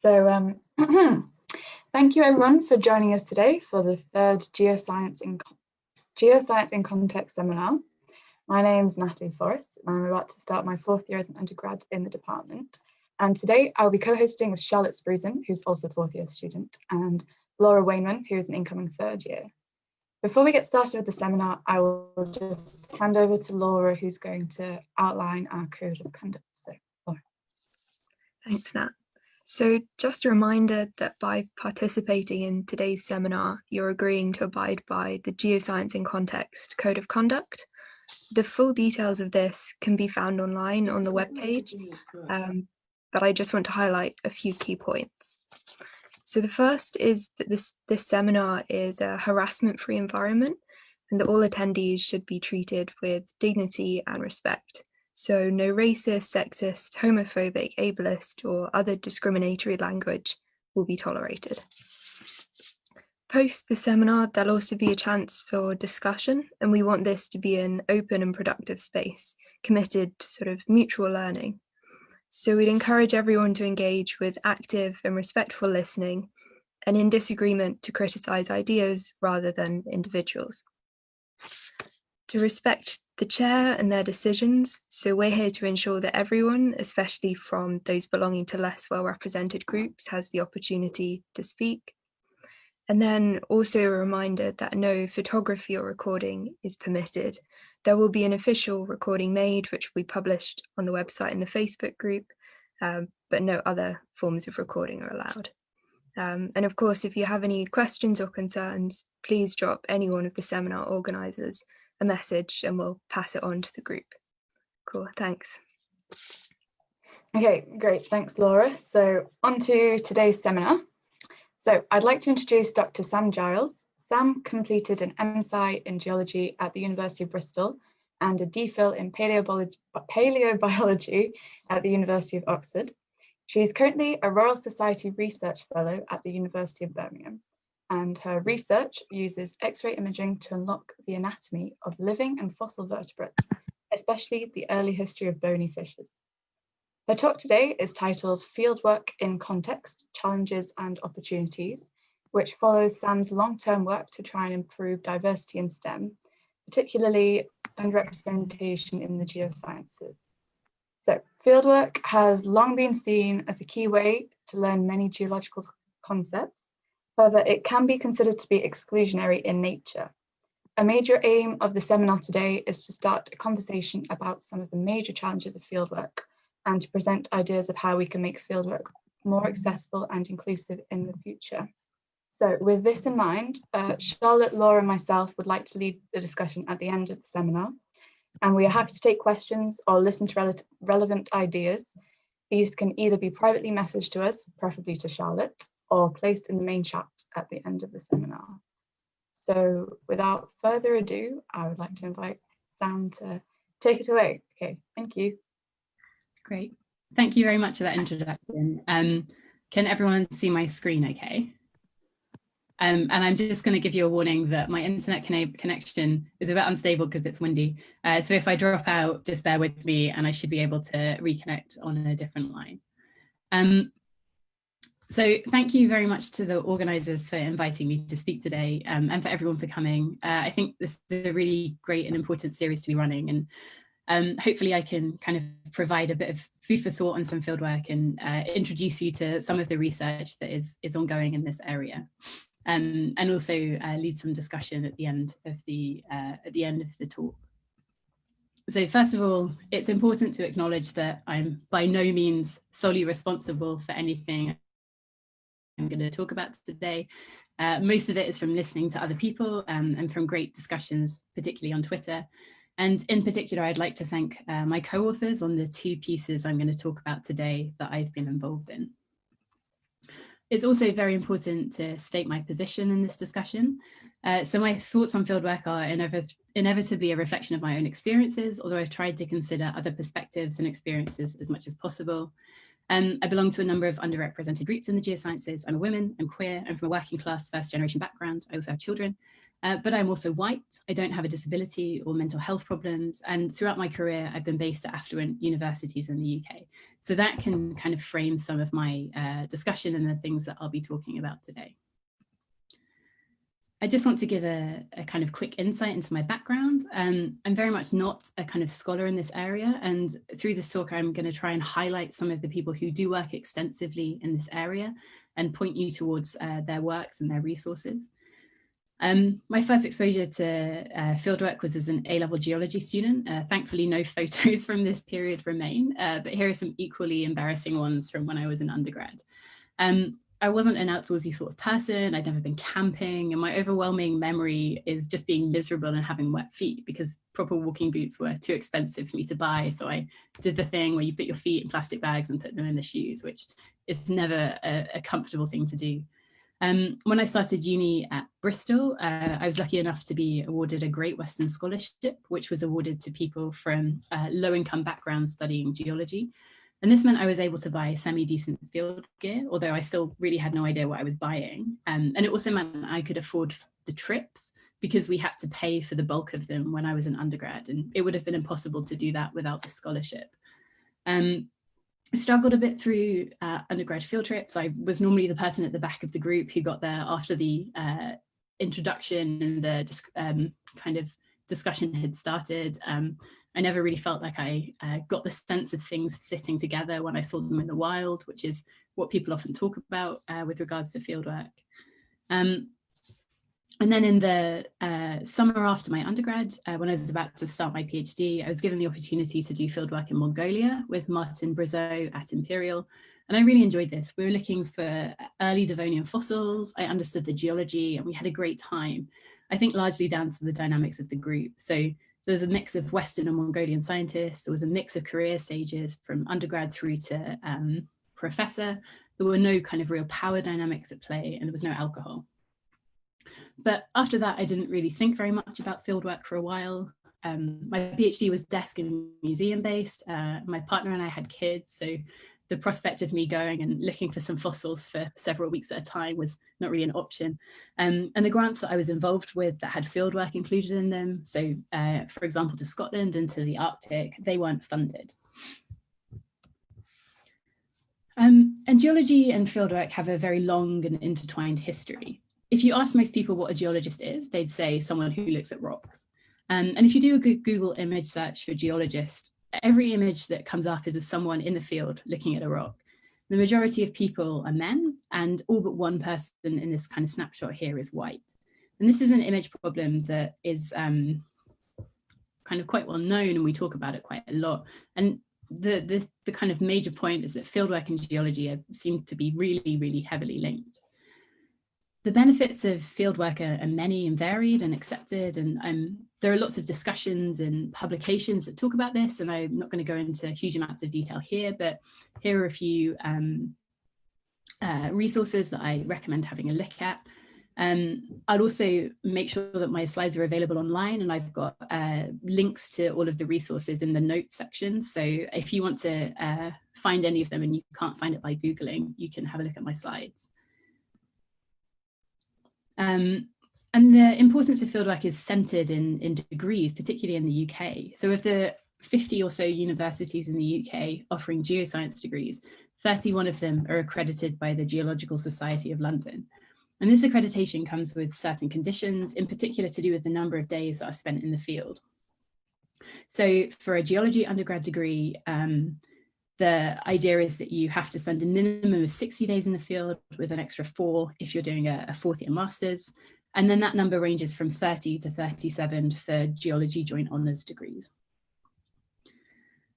So thank you everyone for joining us today for the third Geoscience in Context seminar. My name is Natalie Forrest and I'm about to start my 4th year as an undergrad in the department. And today I'll be co-hosting with Charlotte Spruzen, who's also a 4th year student, and Laura Wainman, who is an incoming 3rd year. Before we get started with the seminar, I will just hand over to Laura, who's going to outline our code of conduct. So, Laura. Thanks, Nat. So just a reminder that by participating in today's seminar, you're agreeing to abide by the Geoscience in Context Code of Conduct. The full details of this can be found online on the webpage, but I just want to highlight a few key points. So the first is that this seminar is a harassment-free environment and that all attendees should be treated with dignity and respect. So no racist, sexist, homophobic, ableist or other discriminatory language will be tolerated. Post the seminar, there'll also be a chance for discussion, and we want this to be an open and productive space, committed to sort of mutual learning. So we'd encourage everyone to engage with active and respectful listening, and in disagreement to criticise ideas rather than individuals. To respect the chair and their decisions, so we're here to ensure that everyone, especially from those belonging to less well-represented groups, has the opportunity to speak. And then also a reminder that no photography or recording is permitted. There will be an official recording made, which will be published on the website and the Facebook group, but no other forms of recording are allowed. And of course, if you have any questions or concerns, please drop any one of the seminar organisers a message and we'll pass it on to the group. Cool, thanks. Okay, great, thanks Laura. So on to today's seminar. So I'd like to introduce Dr. Sam Giles. Sam completed an MSci in geology at the University of Bristol and a DPhil in paleobiology at the University of Oxford. She is currently a Royal Society Research Fellow at the University of Birmingham, and her research uses X-ray imaging to unlock the anatomy of living and fossil vertebrates, especially the early history of bony fishes. Her talk today is titled Fieldwork in Context, Challenges and Opportunities, which follows Sam's long-term work to try and improve diversity in STEM, particularly underrepresentation in the geosciences. So fieldwork has long been seen as a key way to learn many geological concepts. However, it can be considered to be exclusionary in nature. A major aim of the seminar today is to start a conversation about some of the major challenges of fieldwork and to present ideas of how we can make fieldwork more accessible and inclusive in the future. So with this in mind, Charlotte, Laura and myself would like to lead the discussion at the end of the seminar, and we are happy to take questions or listen to relevant ideas. These can either be privately messaged to us, preferably to Charlotte, or placed in the main chat at the end of the seminar. So without further ado, I would like to invite Sam to take it away. Okay, thank you. Great. Thank you very much for that introduction. Can everyone see my screen okay? And I'm just going to give you a warning that my internet connection is a bit unstable because it's windy. So if I drop out, just bear with me and I should be able to reconnect on a different line. So thank you very much to the organisers for inviting me to speak today and for everyone for coming. I think this is a really great and important series to be running, and hopefully I can kind of provide a bit of food for thought on some fieldwork and introduce you to some of the research that is ongoing in this area. And also lead some discussion at the end of the talk. So first of all, it's important to acknowledge that I'm by no means solely responsible for anything I'm going to talk about today. Most of it is from listening to other people and from great discussions, particularly on Twitter. And in particular, I'd like to thank my co-authors on the 2 pieces I'm going to talk about today that I've been involved in. It's also very important to state my position in this discussion. So my thoughts on fieldwork are inevitably a reflection of my own experiences, although I've tried to consider other perspectives and experiences as much as possible. I belong to a number of underrepresented groups in the geosciences. I'm a woman, I'm queer, I'm from a working class first generation background. I also have children, but I'm also white. I don't have a disability or mental health problems. And throughout my career, I've been based at affluent universities in the UK. So that can kind of frame some of my discussion and the things that I'll be talking about today. I just want to give a kind of quick insight into my background. I'm very much not a kind of scholar in this area, and through this talk I'm going to try and highlight some of the people who do work extensively in this area and point you towards their works and their resources. My first exposure to fieldwork was as an A-level geology student. Thankfully, no photos from this period remain, but here are some equally embarrassing ones from when I was an undergrad. I wasn't an outdoorsy sort of person. I'd never been camping, and my overwhelming memory is just being miserable and having wet feet because proper walking boots were too expensive for me to buy. So I did the thing where you put your feet in plastic bags and put them in the shoes, which is never a comfortable thing to do. When I started uni at Bristol, I was lucky enough to be awarded a Great Western Scholarship, which was awarded to people from low-income backgrounds studying geology. And this meant I was able to buy semi-decent field gear, although I still really had no idea what I was buying. And it also meant I could afford the trips because we had to pay for the bulk of them when I was an undergrad, and it would have been impossible to do that without the scholarship. I struggled a bit through undergrad field trips. I was normally the person at the back of the group who got there after the introduction and the kind of discussion had started. I never really felt like I got the sense of things fitting together when I saw them in the wild, which is what people often talk about with regards to fieldwork. And then in the summer after my undergrad, when I was about to start my PhD, I was given the opportunity to do fieldwork in Mongolia with Martin Brizeau at Imperial. And I really enjoyed this. We were looking for early Devonian fossils. I understood the geology and we had a great time. I think largely down to the dynamics of the group. So there was a mix of Western and Mongolian scientists. There was a mix of career stages from undergrad through to professor. There were no kind of real power dynamics at play, and there was no alcohol. But after that, I didn't really think very much about fieldwork for a while. My PhD was desk and museum based. My partner and I had kids, so the prospect of me going and looking for some fossils for several weeks at a time was not really an option. And the grants that I was involved with that had fieldwork included in them, so for example, to Scotland and to the Arctic, they weren't funded. And geology and fieldwork have a very long and intertwined history. If you ask most people what a geologist is, they'd say someone who looks at rocks. And if you do a good Google image search for geologist, every image that comes up is of someone in the field looking at a rock. The majority of people are men, and all but one person in this kind of snapshot here is white. And this is an image problem that is kind of quite well known, and we talk about it quite a lot. And the kind of major point is that fieldwork and geology seem to be really, really heavily linked. The benefits of fieldwork are many and varied and accepted, and there are lots of discussions and publications that talk about this, and I'm not going to go into huge amounts of detail here, but here are a few resources that I recommend having a look at. I'll also make sure that my slides are available online, and I've got links to all of the resources in the notes section. So if you want to find any of them and you can't find it by Googling, you can have a look at my slides. And the importance of fieldwork is centred in degrees, particularly in the UK. So of the 50 or so universities in the UK offering geoscience degrees, 31 of them are accredited by the Geological Society of London. And this accreditation comes with certain conditions, in particular to do with the number of days that are spent in the field. So for a geology undergrad degree, the idea is that you have to spend a minimum of 60 days in the field with an extra 4 if you're doing a fourth year master's. And then that number ranges from 30 to 37 for geology joint honours degrees.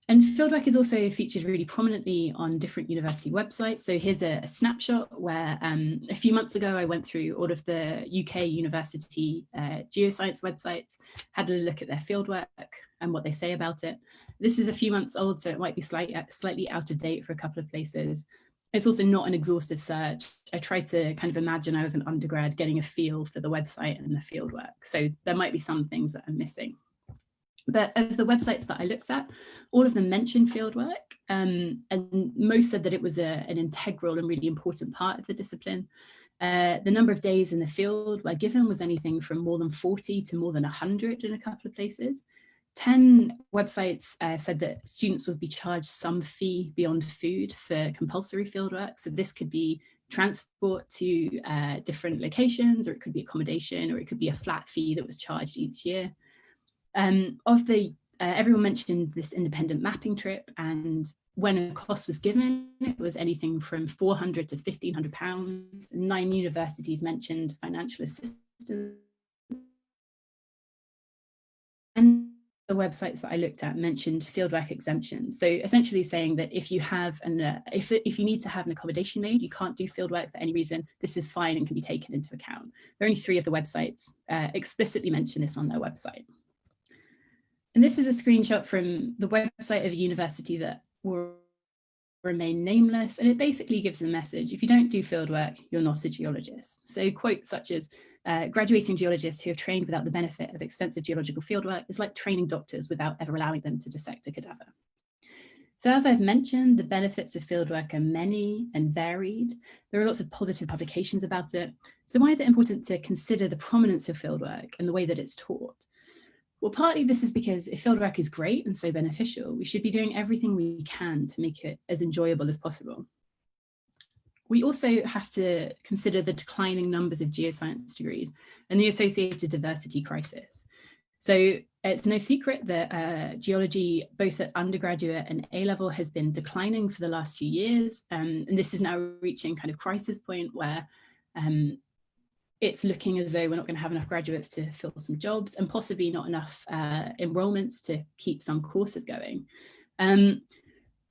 And fieldwork is also featured really prominently on different university websites. So here's a snapshot where a few months ago, I went through all of the UK university geoscience websites, had a look at their fieldwork and what they say about it. This is a few months old, so it might be slightly out of date for a couple of places. It's also not an exhaustive search. I tried to kind of imagine I was an undergrad getting a feel for the website and the fieldwork. So there might be some things that I'm missing. But of the websites that I looked at, all of them mentioned fieldwork, and most said that it was an integral and really important part of the discipline. The number of days in the field where given was anything from more than 40 to more than 100 in a couple of places. 10 websites said that students would be charged some fee beyond food for compulsory fieldwork. So this could be transport to different locations, or it could be accommodation, or it could be a flat fee that was charged each year. Everyone mentioned this independent mapping trip, and when a cost was given, it was anything from £400 to £1,500. 9 universities mentioned financial assistance. And the websites that I looked at mentioned fieldwork exemptions. So essentially saying that if you have if you need to have an accommodation made, you can't do fieldwork for any reason, this is fine and can be taken into account. There are only 3 of the websites explicitly mention this on their website. And this is a screenshot from the website of a university that will remain nameless. And it basically gives the message, if you don't do fieldwork, you're not a geologist. So quotes such as, graduating geologists who have trained without the benefit of extensive geological fieldwork is like training doctors without ever allowing them to dissect a cadaver. So as I've mentioned, the benefits of fieldwork are many and varied. There are lots of positive publications about it. So why is it important to consider the prominence of fieldwork and the way that it's taught? Well, partly this is because if fieldwork is great and so beneficial, we should be doing everything we can to make it as enjoyable as possible. We also have to consider the declining numbers of geoscience degrees and the associated diversity crisis. So it's no secret that geology, both at undergraduate and A-level, has been declining for the last few years. And this is now reaching kind of crisis point where it's looking as though we're not going to have enough graduates to fill some jobs, and possibly not enough enrollments to keep some courses going.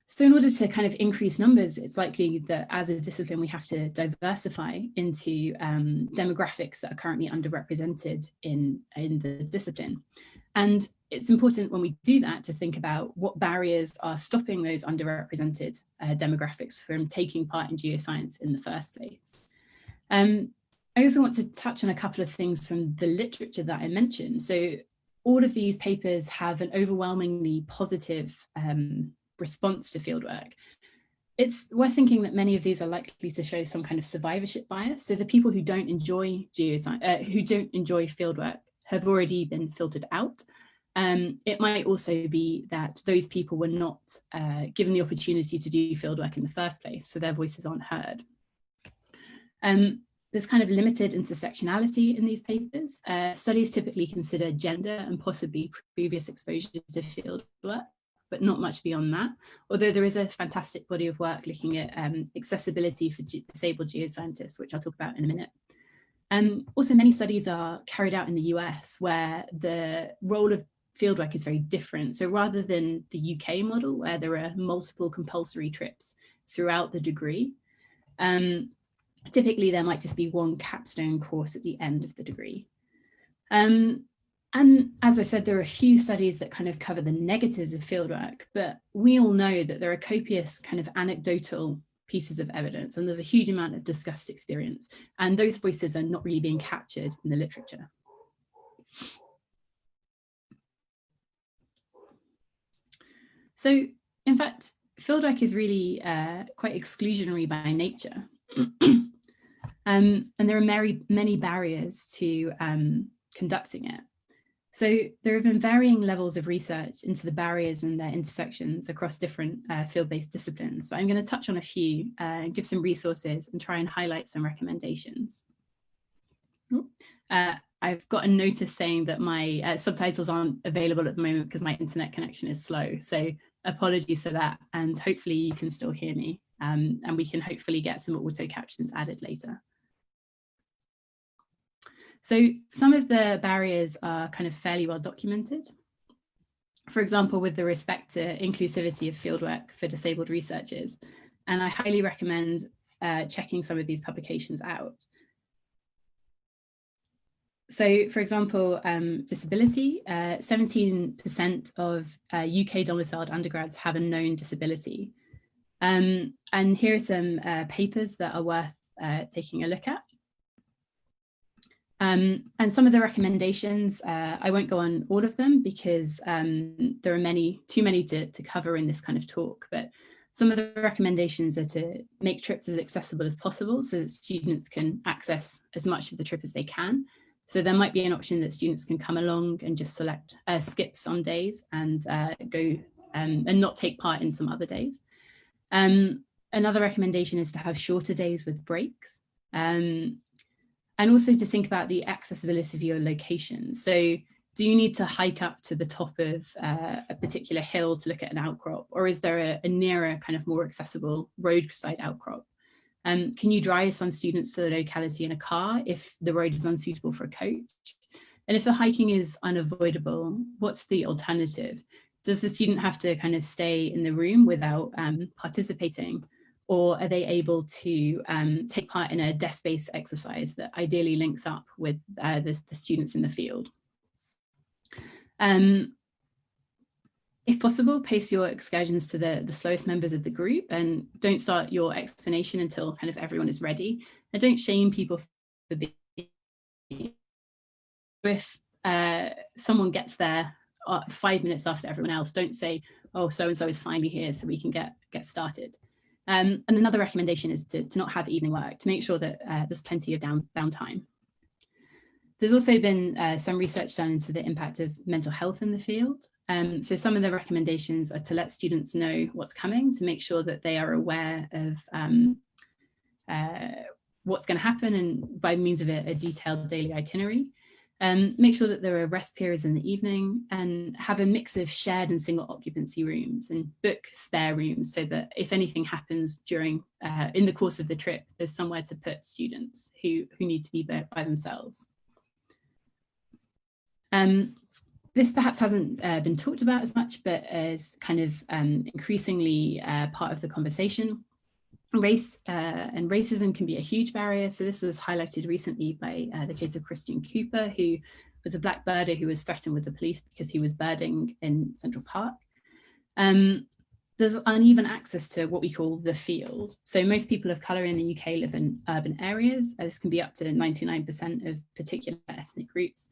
So in order to kind of increase numbers, it's likely that as a discipline, we have to diversify into demographics that are currently underrepresented in the discipline. And it's important when we do that to think about what barriers are stopping those underrepresented demographics from taking part in geoscience in the first place. I also want to touch on a couple of things from the literature that I mentioned. So all of these papers have an overwhelmingly positive response to fieldwork. It's worth thinking that many of these are likely to show some kind of survivorship bias. So the people who don't enjoy geoscience, who don't enjoy fieldwork, have already been filtered out. It might also be that those people were not given the opportunity to do fieldwork in the first place, so their voices aren't heard. There's kind of limited intersectionality in these papers. Studies typically consider gender and possibly previous exposure to fieldwork, but not much beyond that, although there is a fantastic body of work looking at accessibility for disabled geoscientists, which I'll talk about in a minute. Also, many studies are carried out in the US, where the role of fieldwork is very different. So rather than the UK model, where there are multiple compulsory trips throughout the degree, typically there might just be one capstone course at the end of the degree. And as I said, there are a few studies that kind of cover the negatives of fieldwork, but we all know that there are copious kind of anecdotal pieces of evidence, and there's a huge amount of discussed experience, and those voices are not really being captured in the literature. So in fact, fieldwork is really quite exclusionary by nature. And there are many barriers to conducting it. So there have been varying levels of research into the barriers and their intersections across different field-based disciplines. But I'm going to touch on a few and give some resources and try and highlight some recommendations. I've got a notice saying that my subtitles aren't available at the moment because my internet connection is slow. So apologies for that. And hopefully you can still hear me. And we can hopefully get some auto captions added later. So some of the barriers are kind of fairly well documented. For example, with the respect to inclusivity of fieldwork for disabled researchers. And I highly recommend checking some of these publications out. So for example, disability, 17% of UK domiciled undergrads have a known disability. And here are some papers that are worth taking a look at. And some of the recommendations, I won't go on all of them because there are too many to cover in this kind of talk, but some of the recommendations are to make trips as accessible as possible so that students can access as much of the trip as they can. So there might be an option that students can come along and just select skip some days and go and not take part in some other days. Another recommendation is to have shorter days with breaks, and also to think about the accessibility of your location. So do you need to hike up to the top of a particular hill to look at an outcrop, or is there a nearer, kind of more accessible roadside outcrop? Can you drive some students to the locality in a car if the road is unsuitable for a coach? And if the hiking is unavoidable, what's the alternative? Does the student have to kind of stay in the room without participating? Or are they able to take part in a desk-based exercise that ideally links up with the students in the field? If possible, pace your excursions to the slowest members of the group, and don't start your explanation until kind of everyone is ready. And don't shame people for being. If someone gets there 5 minutes after everyone else, don't say, oh, so-and-so is finally here, so we can get started. And another recommendation is to not have evening work, to make sure that there's plenty of downtime. There's also been some research done into the impact of mental health in the field. So some of the recommendations are to let students know what's coming, to make sure that they are aware of what's going to happen, and by means of a detailed daily itinerary. Make sure that there are rest periods in the evening, and have a mix of shared and single occupancy rooms, and book spare rooms so that if anything happens during in the course of the trip, there's somewhere to put students who need to be by themselves. This perhaps hasn't been talked about as much, but is kind of increasingly part of the conversation. Race and racism can be a huge barrier. So this was highlighted recently by the case of Christian Cooper, who was a black birder who was threatened with the police because he was birding in Central Park. There's uneven access to what we call the field. So most people of colour in the UK live in urban areas. This can be up to 99% of particular ethnic groups.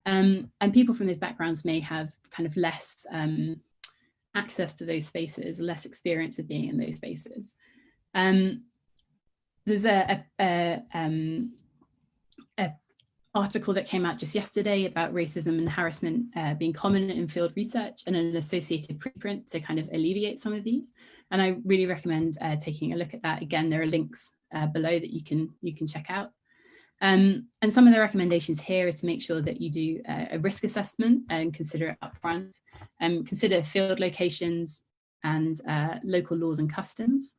And people from those backgrounds may have kind of less access to those spaces, less experience of being in those spaces. There's a article that came out just yesterday about racism and harassment being common in field research, and an associated preprint to kind of alleviate some of these. And I really recommend taking a look at that. Again, there are links below that you can check out. And some of the recommendations here are to make sure that you do a risk assessment and consider it upfront, and consider field locations and local laws and customs.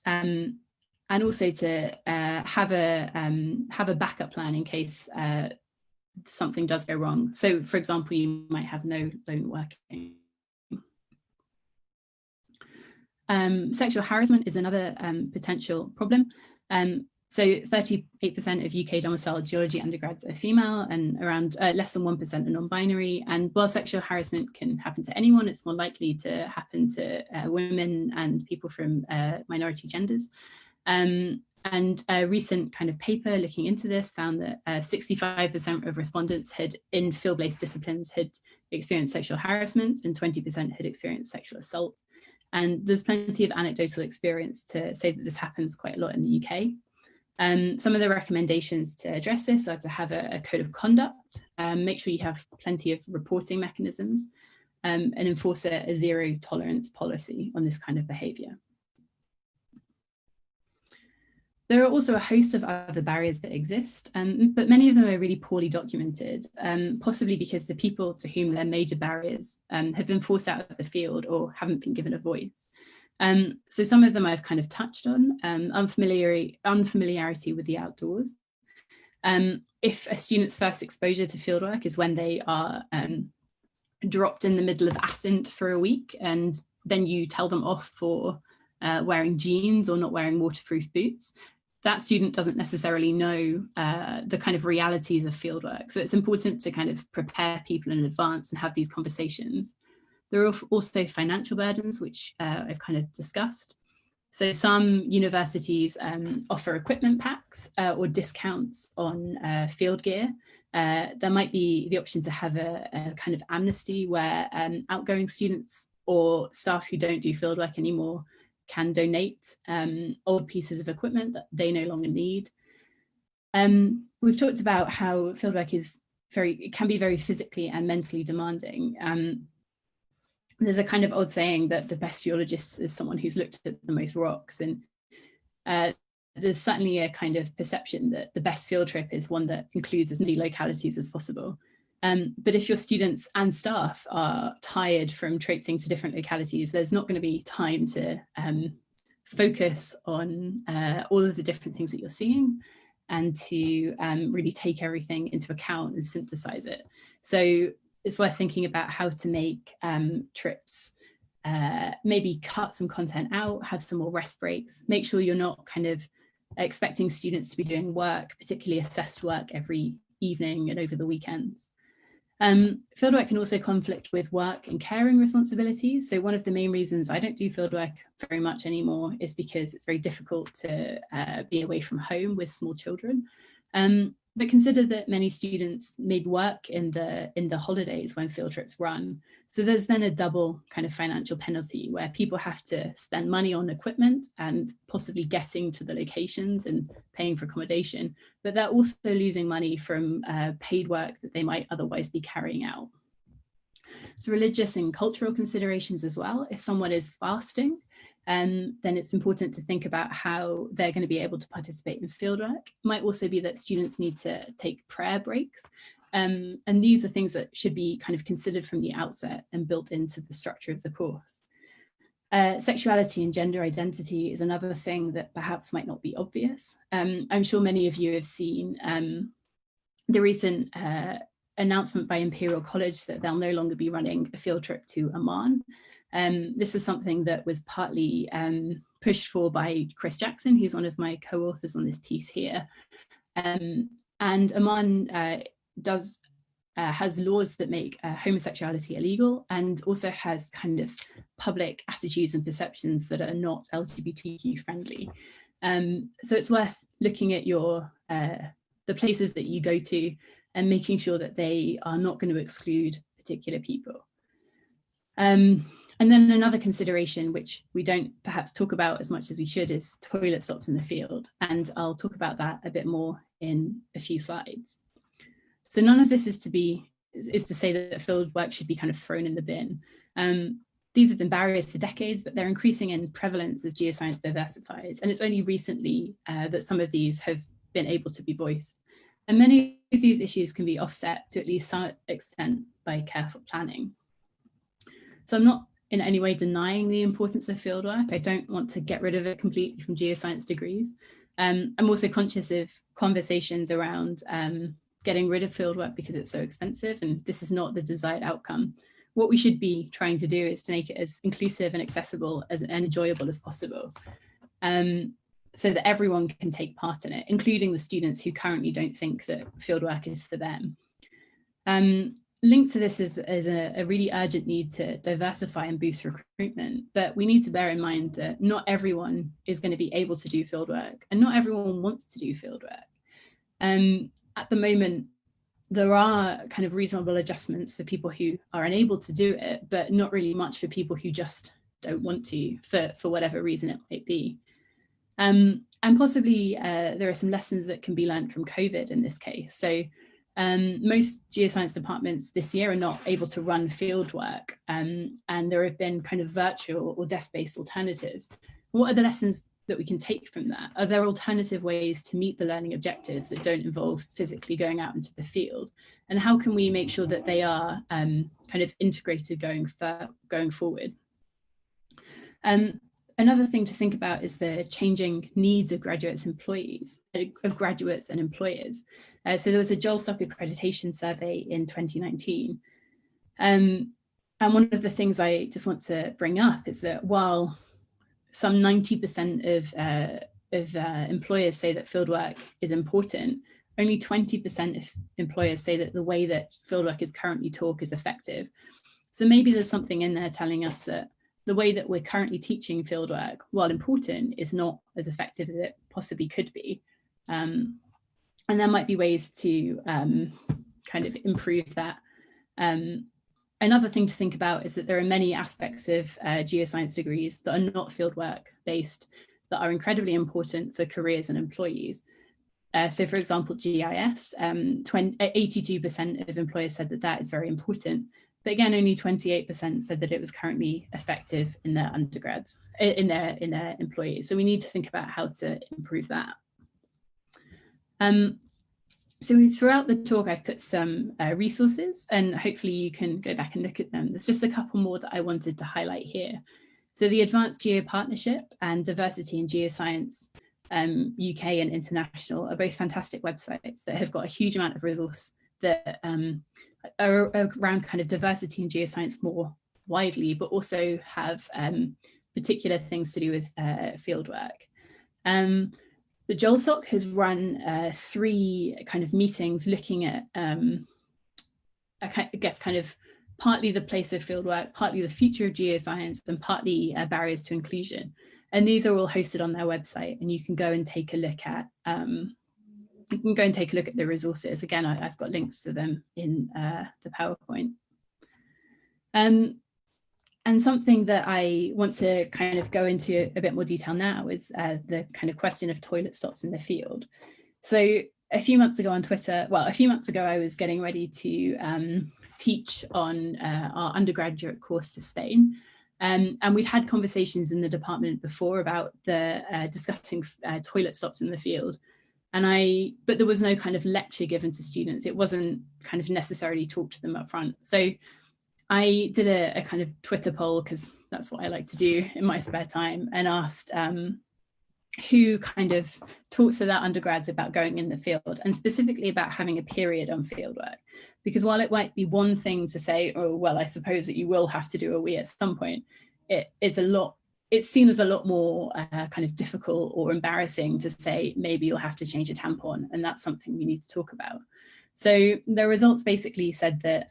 And also to have a backup plan in case something does go wrong. So, for example, you might have no lone working. Sexual harassment is another potential problem. So 38% of UK domiciled geology undergrads are female, and around less than 1% are non-binary. And while sexual harassment can happen to anyone, it's more likely to happen to women and people from minority genders. And a recent kind of paper looking into this found that 65% of respondents in field-based disciplines had experienced sexual harassment, and 20% had experienced sexual assault. And there's plenty of anecdotal experience to say that this happens quite a lot in the UK. Some of the recommendations to address this are to have a code of conduct, make sure you have plenty of reporting mechanisms, and enforce a zero tolerance policy on this kind of behaviour. There are also a host of other barriers that exist, but many of them are really poorly documented, possibly because the people to whom they're major barriers have been forced out of the field or haven't been given a voice. So some of them I've kind of touched on, unfamiliarity with the outdoors. If a student's first exposure to fieldwork is when they are dropped in the middle of Ascent for a week, and then you tell them off for wearing jeans or not wearing waterproof boots, that student doesn't necessarily know the kind of realities of fieldwork. So it's important to kind of prepare people in advance and have these conversations. There are also financial burdens, which I've kind of discussed. So some universities offer equipment packs or discounts on field gear. There might be the option to have a kind of amnesty where outgoing students or staff who don't do fieldwork anymore can donate old pieces of equipment that they no longer need. We've talked about how fieldwork it can be very physically and mentally demanding. There's a kind of odd saying that the best geologist is someone who's looked at the most rocks, and there's certainly a kind of perception that the best field trip is one that includes as many localities as possible. But if your students and staff are tired from traipsing to different localities, there's not going to be time to focus on all of the different things that you're seeing, and to really take everything into account and synthesize it. So it's worth thinking about how to make trips, maybe cut some content out, have some more rest breaks, make sure you're not kind of expecting students to be doing work, particularly assessed work, every evening and over the weekends. Fieldwork can also conflict with work and caring responsibilities. So one of the main reasons I don't do fieldwork very much anymore is because it's very difficult to be away from home with small children. But consider that many students maybe work in the holidays when field trips run. So there's then a double kind of financial penalty where people have to spend money on equipment and possibly getting to the locations and paying for accommodation, but they're also losing money from paid work that they might otherwise be carrying out. So religious and cultural considerations as well. If someone is fasting, then it's important to think about how they're going to be able to participate in fieldwork. It might also be that students need to take prayer breaks. And these are things that should be kind of considered from the outset and built into the structure of the course. Sexuality and gender identity is another thing that perhaps might not be obvious. I'm sure many of you have seen the recent announcement by Imperial College that they'll no longer be running a field trip to Oman. This is something that was partly pushed for by Chris Jackson, who's one of my co-authors on this piece here. And Oman has laws that make homosexuality illegal, and also has kind of public attitudes and perceptions that are not LGBTQ friendly. So it's worth looking at the places that you go to and making sure that they are not going to exclude particular people. And then another consideration, which we don't perhaps talk about as much as we should, is toilet stops in the field. And I'll talk about that a bit more in a few slides. So none of this is to say that field work should be kind of thrown in the bin. These have been barriers for decades, but they're increasing in prevalence as geoscience diversifies. And it's only recently that some of these have been able to be voiced. And many of these issues can be offset to at least some extent by careful planning. So I'm not in any way denying the importance of fieldwork. I don't want to get rid of it completely from geoscience degrees. I'm also conscious of conversations around getting rid of fieldwork because it's so expensive, and this is not the desired outcome. What we should be trying to do is to make it as inclusive and accessible and enjoyable as possible, so that everyone can take part in it, including the students who currently don't think that fieldwork is for them. Linked to this is a really urgent need to diversify and boost recruitment, but we need to bear in mind that not everyone is going to be able to do fieldwork, and not everyone wants to do fieldwork. At the moment, there are kind of reasonable adjustments for people who are unable to do it, but not really much for people who just don't want to, for whatever reason it might be. And possibly there are some lessons that can be learned from COVID in this case. So most geoscience departments this year are not able to run fieldwork, and there have been kind of virtual or desk-based alternatives. What are the lessons that we can take from that? Are there alternative ways to meet the learning objectives that don't involve physically going out into the field? And how can we make sure that they are kind of integrated going forward? Another thing to think about is the changing needs of graduates and employers. So there was a Geoscience accreditation survey in 2019. And one of the things I just want to bring up is that while some 90% of employers say that fieldwork is important, only 20% of employers say that the way that fieldwork is currently taught is effective. So maybe there's something in there telling us that the way that we're currently teaching fieldwork, while important, is not as effective as it possibly could be. And there might be ways to kind of improve that. Another thing to think about is that there are many aspects of geoscience degrees that are not fieldwork based, that are incredibly important for careers and employees. So for example, GIS, 82% of employers said that that is very important. But again, only 28% said that it was currently effective in their undergrads, in their employees. So we need to think about how to improve that. So throughout the talk, I've put some resources, and hopefully you can go back and look at them. There's just a couple more that I wanted to highlight here. So the Advanced Geo Partnership and Diversity in Geoscience UK and International are both fantastic websites that have got a huge amount of resource that are around kind of diversity in geoscience more widely, but also have particular things to do with fieldwork. The GeolSoc has run 3 kind of meetings looking at, I guess, kind of partly the place of fieldwork, partly the future of geoscience, and partly barriers to inclusion. And these are all hosted on their website, and you can go and take a look at the resources. Again, I've got links to them in the PowerPoint. And something that I want to kind of go into a bit more detail now is the kind of question of toilet stops in the field. So a few months ago on Twitter, well, a few months ago, I was getting ready to teach on our undergraduate course to Spain. And we'd had conversations in the department before about discussing toilet stops in the field. But there was no kind of lecture given to students. It wasn't kind of necessarily talked to them up front. So I did a kind of Twitter poll, because that's what I like to do in my spare time, and asked who kind of talks to their undergrads about going in the field, and specifically about having a period on fieldwork. Because while it might be one thing to say, oh, well, I suppose that you will have to do a wee at some point, it's seen as a lot more kind of difficult or embarrassing to say, maybe you'll have to change a tampon, and that's something we need to talk about. So the results basically said that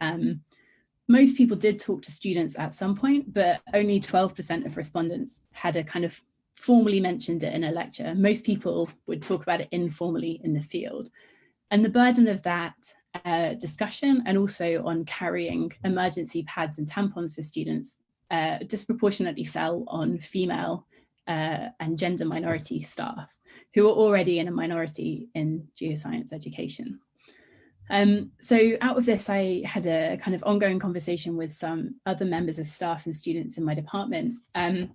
most people did talk to students at some point, but only 12% of respondents had a kind of formally mentioned it in a lecture. Most people would talk about it informally in the field. And the burden of that discussion, and also on carrying emergency pads and tampons for students, disproportionately fell on female and gender minority staff, who are already in a minority in geoscience education. So out of this, I had a kind of ongoing conversation with some other members of staff and students in my department. And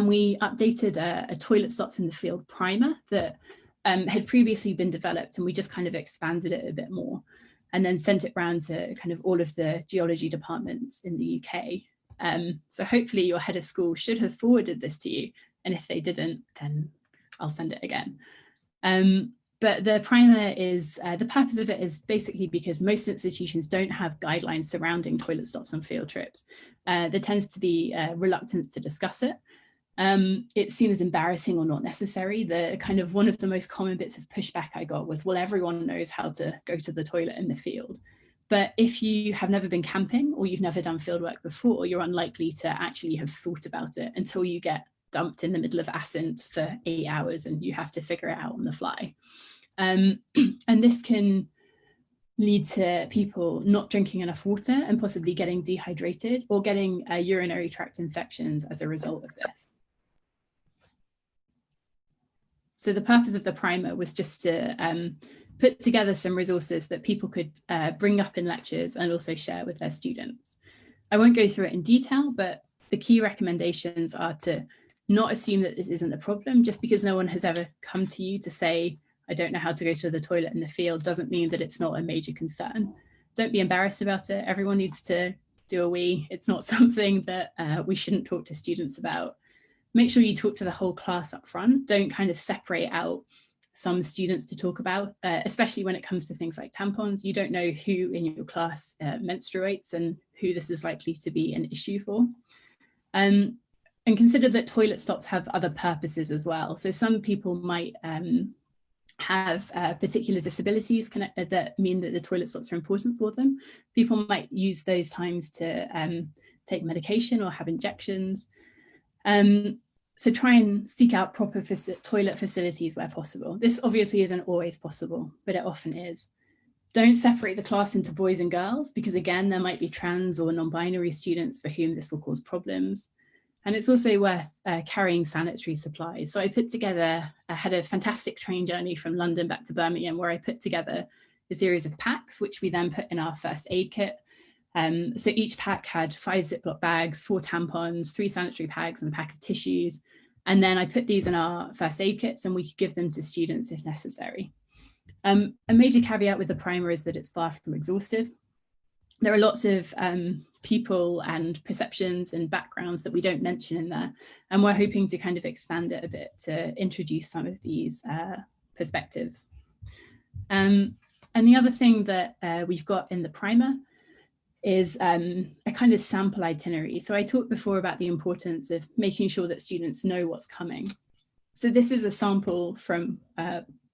we updated a toilet stops in the field primer that had previously been developed, and we just kind of expanded it a bit more, and then sent it round to kind of all of the geology departments in the UK. So hopefully your head of school should have forwarded this to you, and if they didn't, then I'll send it again. But the primer is, the purpose of it is basically because most institutions don't have guidelines surrounding toilet stops on field trips. There tends to be reluctance to discuss it. It's seen as embarrassing or not necessary. The kind of one of the most common bits of pushback I got was, well, everyone knows how to go to the toilet in the field. But if you have never been camping or you've never done fieldwork before, you're unlikely to actually have thought about it until you get dumped in the middle of Ascent for 8 hours and you have to figure it out on the fly. And this can lead to people not drinking enough water and possibly getting dehydrated or getting urinary tract infections as a result of this. So the purpose of the primer was just to put together some resources that people could bring up in lectures and also share with their students. I won't go through it in detail, but the key recommendations are to not assume that this isn't a problem. Just because no one has ever come to you to say, I don't know how to go to the toilet in the field, doesn't mean that it's not a major concern. Don't be embarrassed about it. Everyone needs to do a wee. It's not something that we shouldn't talk to students about. Make sure you talk to the whole class up front. Don't kind of separate out some students to talk about, especially when it comes to things like tampons. You don't know who in your class menstruates and who this is likely to be an issue for. And consider that toilet stops have other purposes as well. So some people might have particular disabilities that mean that the toilet stops are important for them. People might use those times to take medication or have injections. So try and seek out proper toilet facilities where possible. This obviously isn't always possible, but it often is. Don't separate the class into boys and girls, because again, there might be trans or non-binary students for whom this will cause problems. And it's also worth carrying sanitary supplies. So I had a fantastic train journey from London back to Birmingham, where I put together a series of packs, which we then put in our first aid kit. So each pack had 5 Ziploc bags, 4 tampons, 3 sanitary pads, and a pack of tissues. And then I put these in our first aid kits, and we could give them to students if necessary. A major caveat with the primer is that it's far from exhaustive. There are lots of people and perceptions and backgrounds that we don't mention in there. And we're hoping to kind of expand it a bit to introduce some of these perspectives. And the other thing that we've got in the primer is a kind of sample itinerary. So I talked before about the importance of making sure that students know what's coming. So this is a sample from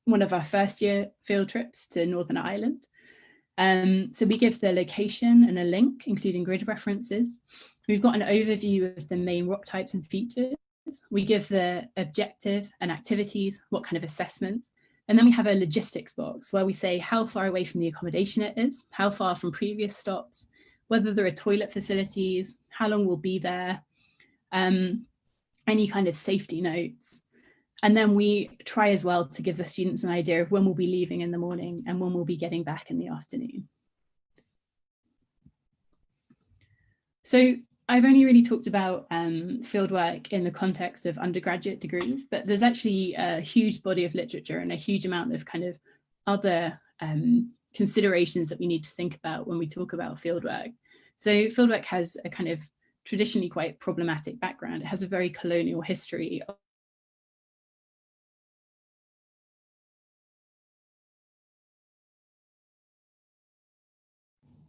one of our first year field trips to Northern Ireland. So we give the location and a link, including grid references. We've got an overview of the main rock types and features. We give the objective and activities, what kind of assessments. And then we have a logistics box where we say how far away from the accommodation it is, how far from previous stops, whether there are toilet facilities, how long we'll be there, any kind of safety notes. And then we try as well to give the students an idea of when we'll be leaving in the morning and when we'll be getting back in the afternoon. So I've only really talked about fieldwork in the context of undergraduate degrees, but there's actually a huge body of literature and a huge amount of kind of other considerations that we need to think about when we talk about fieldwork. So fieldwork has a kind of traditionally quite problematic background. It has a very colonial history.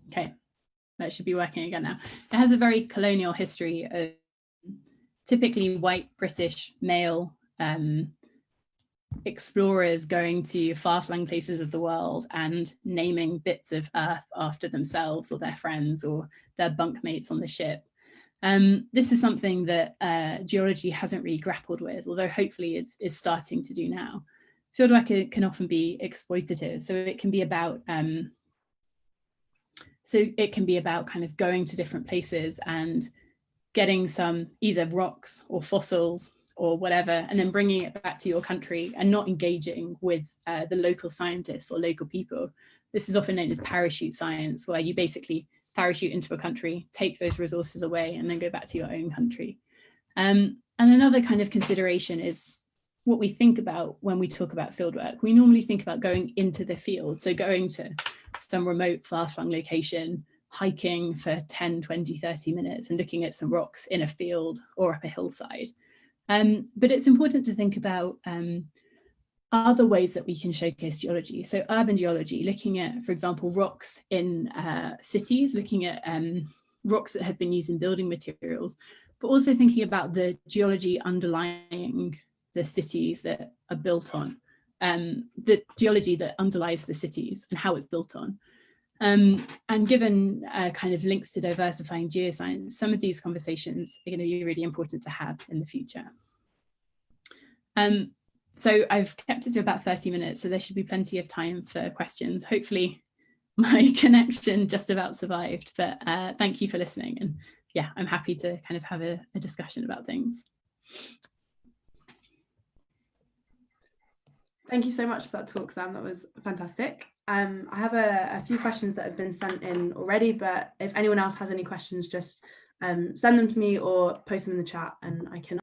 Okay, that should be working again now. It has a very colonial history of typically white British male explorers going to far-flung places of the world and naming bits of earth after themselves or their friends or their bunkmates on the ship. This is something that geology hasn't really grappled with, although hopefully is starting to do now. Fieldwork can often be exploitative, so it can be about kind of going to different places and getting some either rocks or fossils or whatever, and then bringing it back to your country and not engaging with the local scientists or local people. This is often known as parachute science, where you basically parachute into a country, take those resources away, and then go back to your own country. And another kind of consideration is what we think about when we talk about fieldwork. We normally think about going into the field, so going to some remote far-flung location, hiking for 10, 20, 30 minutes and looking at some rocks in a field or up a hillside. But it's important to think about other ways that we can showcase geology. So urban geology, looking at, for example, rocks in cities, looking at rocks that have been used in building materials, but also thinking about the geology underlying the cities that are built on, the geology that underlies the cities and how it's built on. And given kind of links to diversifying geoscience, some of these conversations are going to be really important to have in the future. So I've kept it to about 30 minutes, so there should be plenty of time for questions. Hopefully my connection just about survived, but thank you for listening. And yeah, I'm happy to kind of have a discussion about things. Thank you so much for that talk, Sam. That was fantastic. I have a few questions that have been sent in already, but if anyone else has any questions, just send them to me or post them in the chat and I can